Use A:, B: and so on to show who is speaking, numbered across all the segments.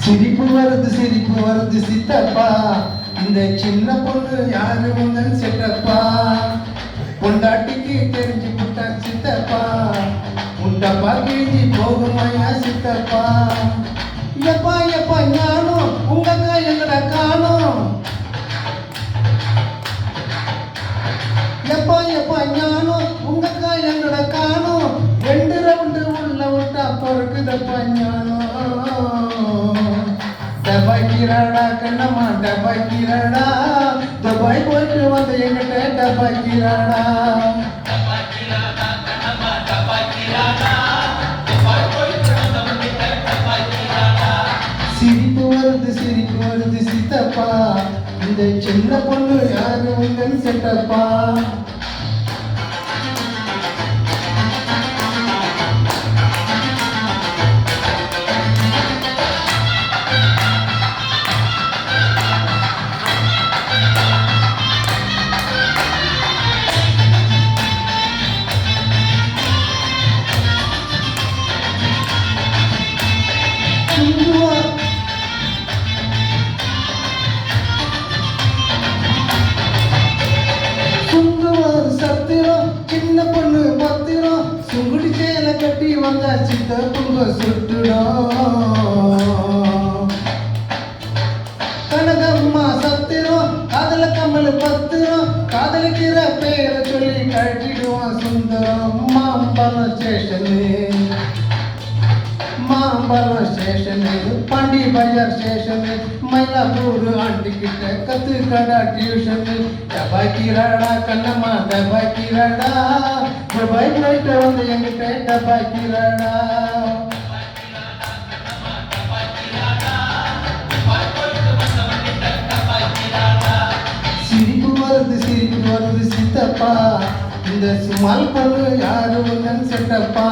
A: சிரிப்பு வருது சித்தப்பா, இந்த சின்ன பொண்ணு யாரு உங்கள் செட்டப்பா. பொண்டாட்டிக்கு தெரிஞ்சு புட்டா சித்தப்பா, முட்டப்பா கிழிஞ்சி போகும் ஐயா சித்தப்பா. எப்பா எப்பா ஞானம் உங்க எங்கட காணும், எப்பா எப்பா ஞானம் உங்க எங்கட காணும். 2 ரவுண்டு உள்ள விட்டா பொறுக்குதப்பா ஞானம். டபாய்க்கிறாடா கண்ணம்மா டபாய்க்கிறாடா, துபாய் போயிட்டு வந்து எங்கிட்ட டபாய்க்கிறாடா. சிரிப்பு வருது சித்தப்பா, இந்த சின்ன பொண்ணு யாரு உங்கள் செட்டப்பா. சின்ன பொண்ணு பத்திரம் சுங்குடி சேலை கட்டி வந்தா சித்த பொங்க சுட்டுடும். கனகம்மா சத்திரம் காதல கமல் பத்திரம், காதலிக்கிற பேரை சொல்லி கட்டிடுவான் சுந்தரம். மாம்பழம் ஸ்டேஷனு பாண்டி பஜார் ஸ்டேஷனு, மயிலாப்பூர் ஆண்டிக்கிட்ட கத்துக்கடா டியூஷனு. டபாய்க்கிறாடா கண்ணம்மா டபாய்க்கிறாடா, துபாய் போயிட்டு வந்து எங்கிட்ட டபாய்க்கிறாடா. சிரிப்பு வருது சித்தப்பா, இந்த சுமால் பொண்ணு யாரு உங்கள் செட்டப்பா.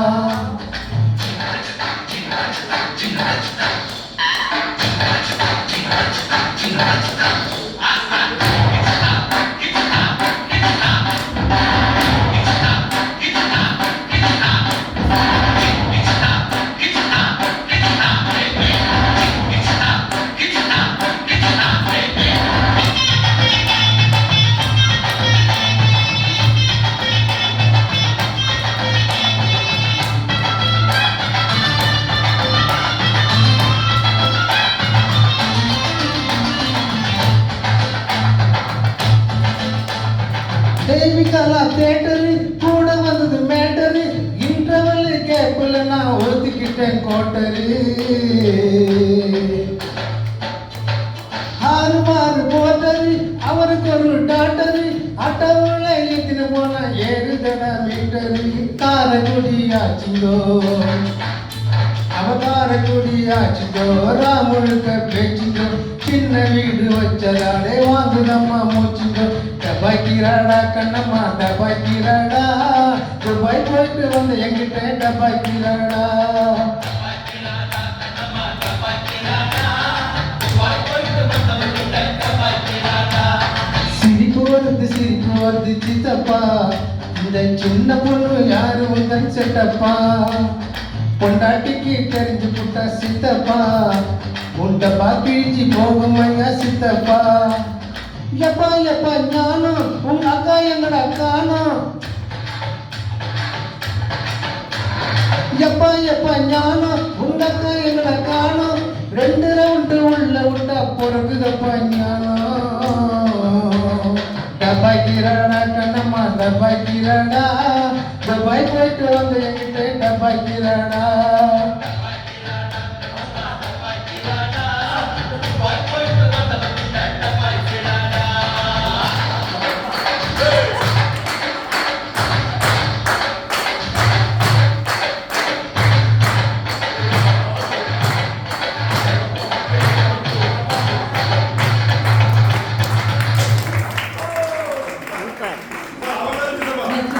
A: தேவிகாலா தேட்டரு கூட வந்தது மேட்டரு, இன்டர்வல் கேப்பில் நான் ஒதுக்கிட்டேன் கோட்டரு. 6 போட்டரு அவருக்கு ஒரு டாக்டரு, அட்டவுல ஏத்தின போனா 7 தடா மீட்டரு. காரக்குடியாச்சுங்கோ அவதாரக்குடியாச்சுங்கோ, ராமுழுக்க பேச்சுங்கோ, சின்ன வீடு வச்சதாலே வாங்குதம்மா மூச்சுங்கோ. டபாய்க்கிறாடா கண்ணம்மா டபாய்க்கிறாடா, துபாய் போயிட்டு வந்து எங்கிட்ட டபாய்க்கிறாடா. சிரிப்பு வருது சித்தப்பா, இந்த சின்ன பொண்ணு யாரு உங்கள் செட்டப்பா. பொண்டாட்டிக்கு தெரிஞ்சு புட்டா சித்தப்பா, முட்டப்பா கிழிஞ்சி போகும் ஐயா சித்தப்பா. எப்பா எப்பா ஞானம் உங்க அக்கா எங்கட காணும், எப்பா எப்பா ஞானம் உங்க அக்கா எங்கட காணும். 2 ரவுண்டு உள்ள விட்டா பொறுக்குதப்பா ஞானம். டபாய்க்கிறாடா கண்ணம்மா டபாய்க்கிறாடா, துபாய் போயிட்டு வந்து எங்கிட்ட டபாய்க்கிறாடா.